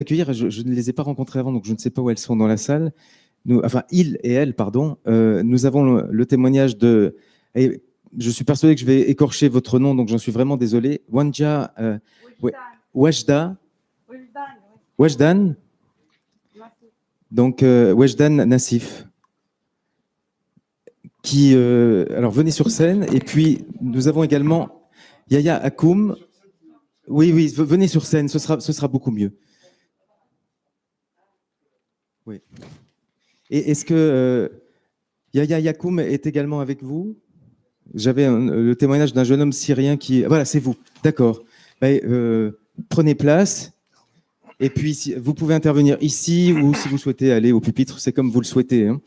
accueillir, je ne les ai pas rencontrées avant, donc je ne sais pas où elles sont dans la salle. Enfin, ils et elles, pardon. Nous avons le témoignage de... Et je suis persuadé que je vais écorcher votre nom, donc j'en suis vraiment désolé. Wanja Wajda. Wajdan. Donc, Wajdan Nassif. Qui, alors, venez sur scène. Et puis, nous avons également Yaya Akoum. Oui, oui, venez sur scène, ce sera beaucoup mieux. Oui. Et est-ce que Yaya Yakoum est également avec vous? J'avais le témoignage d'un jeune homme syrien qui... Voilà, c'est vous. D'accord. Prenez place. Et puis, vous pouvez intervenir ici ou si vous souhaitez aller au pupitre, c'est comme vous le souhaitez. Hein.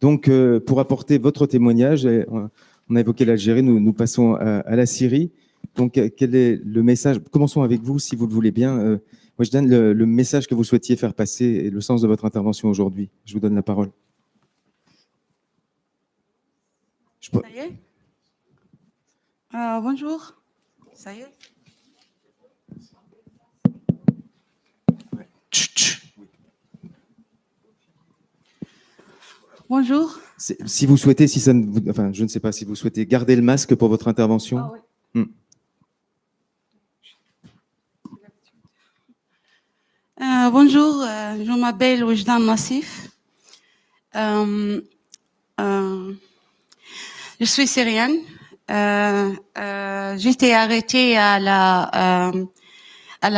Donc, pour apporter votre témoignage, on a évoqué l'Algérie, nous passons à la Syrie. Donc, quel est le message? Commençons avec vous, si vous le voulez bien. Moi, je donne le message que vous souhaitiez faire passer et le sens de votre intervention aujourd'hui. Je vous donne la parole. Ça y est bonjour. Ça y est Bonjour. Si vous souhaitez, si ça ne vous, enfin, je ne sais pas si vous souhaitez garder le masque pour votre intervention. Ah, oui. Bonjour, je m'appelle Wajdan Nassif. Je suis syrienne. J'étais arrêtée à la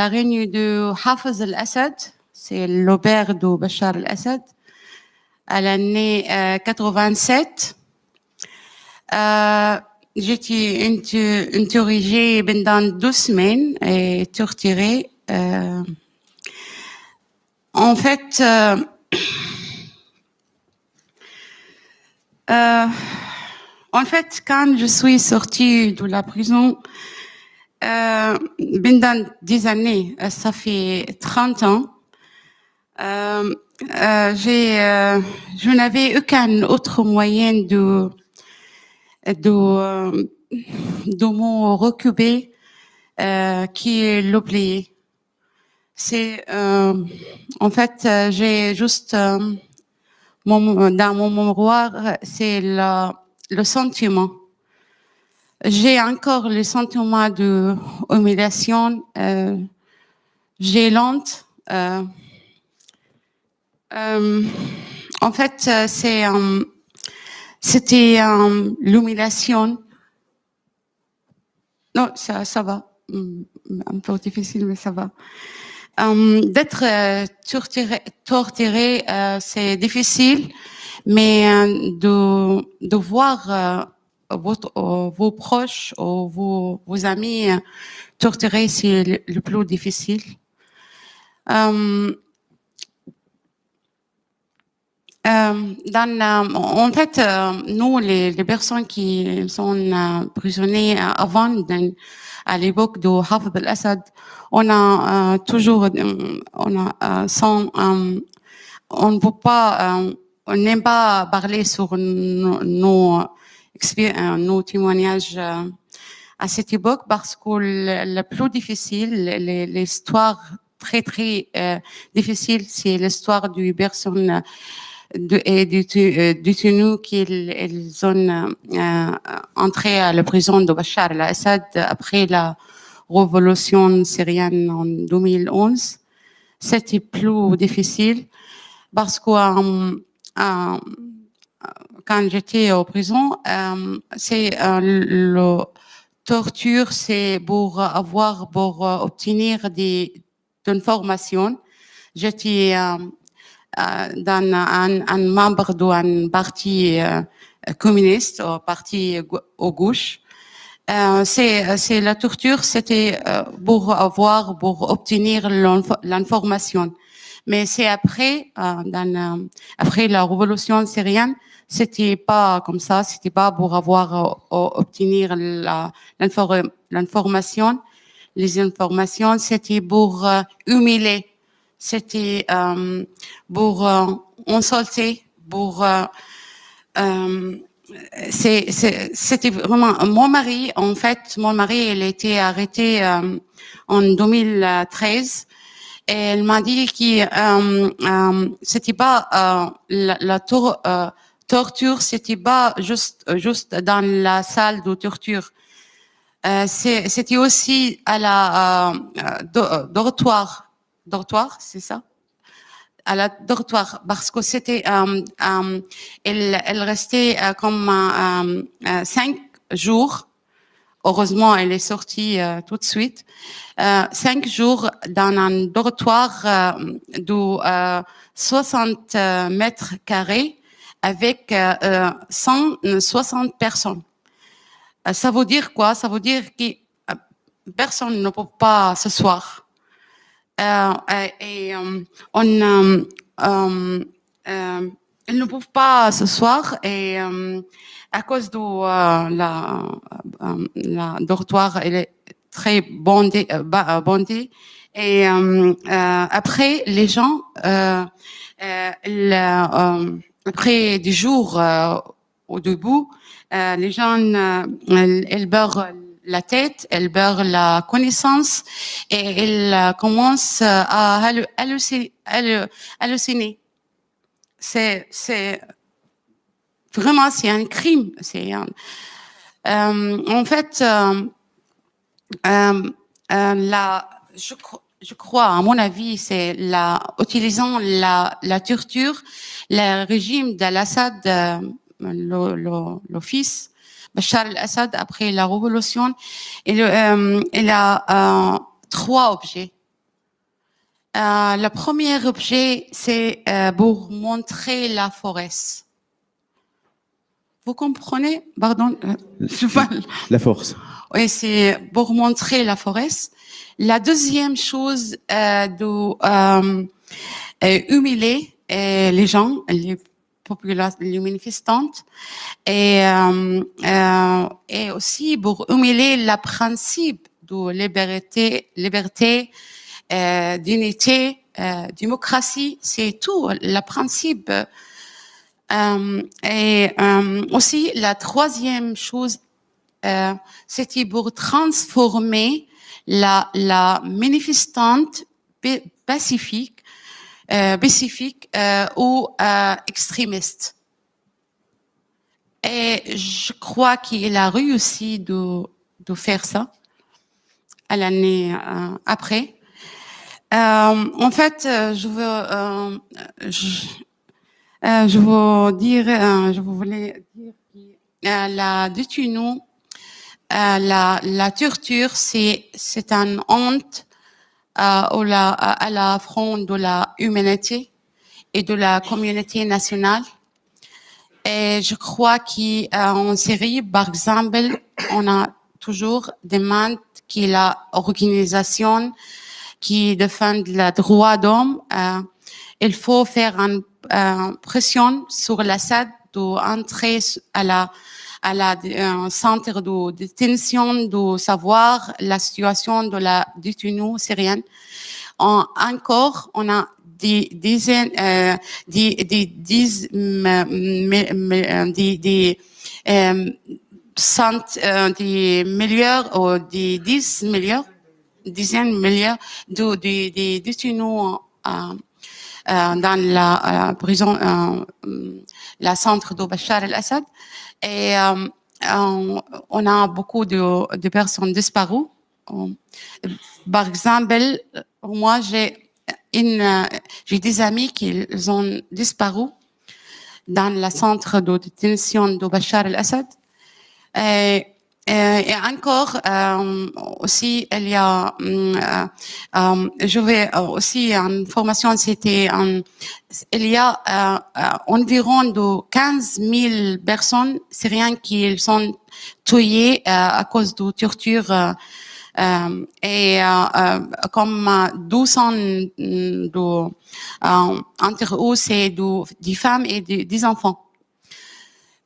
réunion de Hafez al-Assad, c'est l'auberge de Bachar al-Assad, à l'année 87. J'étais interrogée pendant 2 semaines et torturée. En fait, quand je suis sortie de la prison, pendant des années, ça fait 30 ans, je n'avais aucun autre moyen de me recouper qui est l'oublier. C'est en fait j'ai juste dans mon mémoire c'est le sentiment. J'ai encore le sentiment de humiliation. J'ai honte. En fait, c'était l'humiliation. Non, ça va. Un peu difficile, mais ça va. D'être torturé, c'est difficile, mais de voir vos proches ou vos amis torturés, c'est le plus difficile. En fait, nous, les personnes qui sont prisonniers avant, à l'époque de Hafez al-Assad, on a toujours, on ne peut pas, on n'aime pas parler sur nos témoignages à cette époque parce que le plus difficile, l'histoire très difficile, c'est l'histoire d'une personne détenus qu'ils ont entré à la prison de Bachar al-Assad après la révolution syrienne en 2011. C'était plus difficile parce que quand j'étais en prison, c'est le torture, c'est pour obtenir des informations. J'étais dans un membre d'un parti communiste, ou parti au gauche. C'est la torture, c'était pour obtenir l'information. Mais c'est après, après la révolution syrienne, c'était pas comme ça, c'était pas pour obtenir l'information. Les informations, c'était pour humilier. C'était pour insulter, pour c'était vraiment mon mari. En fait, mon mari, il a été arrêté en 2013 Et elle m'a dit que c'était pas la torture, c'était pas juste dans la salle de torture. C'était aussi à la dortoir, c'est ça? À la dortoir, parce que c'était, elle restait comme 5 jours. Heureusement, elle est sortie tout de suite. 5 jours dans un dortoir de 60 mètres carrés avec 160 personnes. Ça veut dire quoi? Ça veut dire que personne ne peut pas s'asseoir. Et ils ne peuvent pas s'asseoir et à cause de la dortoir, elle est très bondée. Et après, les gens, après des jours au debout, les gens, elles beurrent la tête, elles beurrent la connaissance et elles commencent à halluciner. C'est vraiment, c'est un crime. En fait, je crois, à mon avis, c'est utilisant la torture, le régime d'Al-Assad, le fils, Bachar al-Assad, après la révolution, il a 3 objets. Le premier objet, c'est pour montrer la forêt. Vous comprenez? Pardon, je parle. La force. Oui, c'est pour montrer la forêt. La deuxième chose, humilier les gens, les manifestantes, et aussi pour humilier le principe de liberté, d'unité, démocratie, c'est tout, le principe. Et aussi, la troisième chose, c'était pour transformer la manifestante pacifique ou extrémiste. Et je crois qu'il a réussi de faire ça à l'année après. En fait, je voulais dire que la détenue, la torture, c'est une honte à la front de la humanité et de la communauté nationale. Et je crois qu'en Syrie, par exemple, on a toujours demandé que l'organisation qui défend les droits d'homme, il faut faire une pression sur l'Assad d'entrer à centre de détention, de savoir la situation de la détenue syrienne. Encore, on a des dizaines, des milliards ou des 10 milliards, dizaines de milliards de détenus dans la prison, la centre de Bachar al-Assad. Et on a beaucoup de personnes disparues. Par exemple, moi, j'ai des amis qui ont disparu dans le centre de détention de Bachar al-Assad. Et encore, aussi, il y a, je vais aussi, en formation, il y a environ de 15 000 personnes syriennes qui sont tuées à cause de torture. Et comme 200 entre eux, c'est des femmes et des enfants.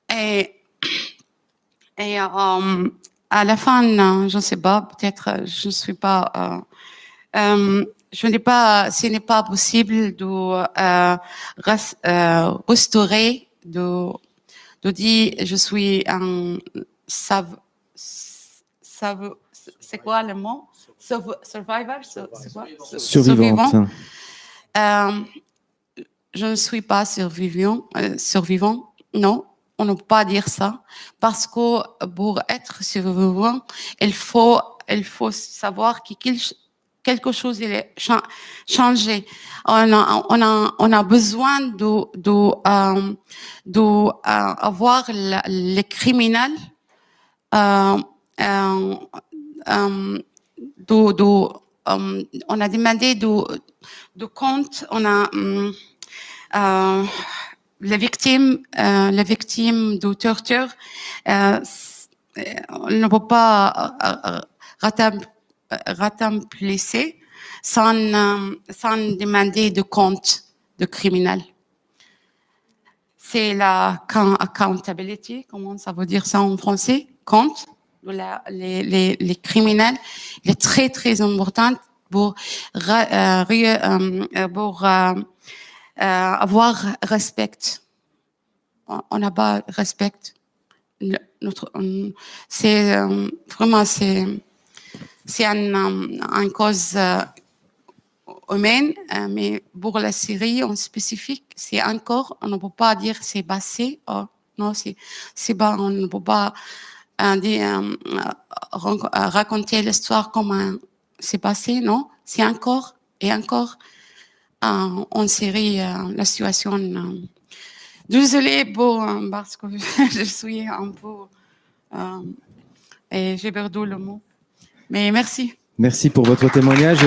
Et à la fin, je ne sais pas, peut-être je ne suis pas, ce n'est pas possible de restaurer, de dire je suis un c'est quoi le mot? Survivor? C'est quoi? Survivante. Je ne suis pas survivant, non, on ne peut pas dire ça, parce que pour être survivant, il faut savoir que quelque chose il est changé. On a besoin avoir les criminels, on a demandé de compte, on a les victimes de torture, on ne peut pas ratamplicer sans demander de compte de criminels. C'est la accountability, comment ça veut dire ça en français? Compte. Les criminels, il est très, très important pour avoir respect. On n'a pas respect. C'est vraiment c'est une cause humaine, mais pour la Syrie en spécifique, c'est encore, on ne peut pas dire c'est passé. Oh, non, c'est pas, on ne peut pas raconter l'histoire comme c'est passé, non? C'est encore et encore en Syrie la situation. Désolée parce que je suis un peu et j'ai perdu le mot. Mais merci. Merci pour votre témoignage.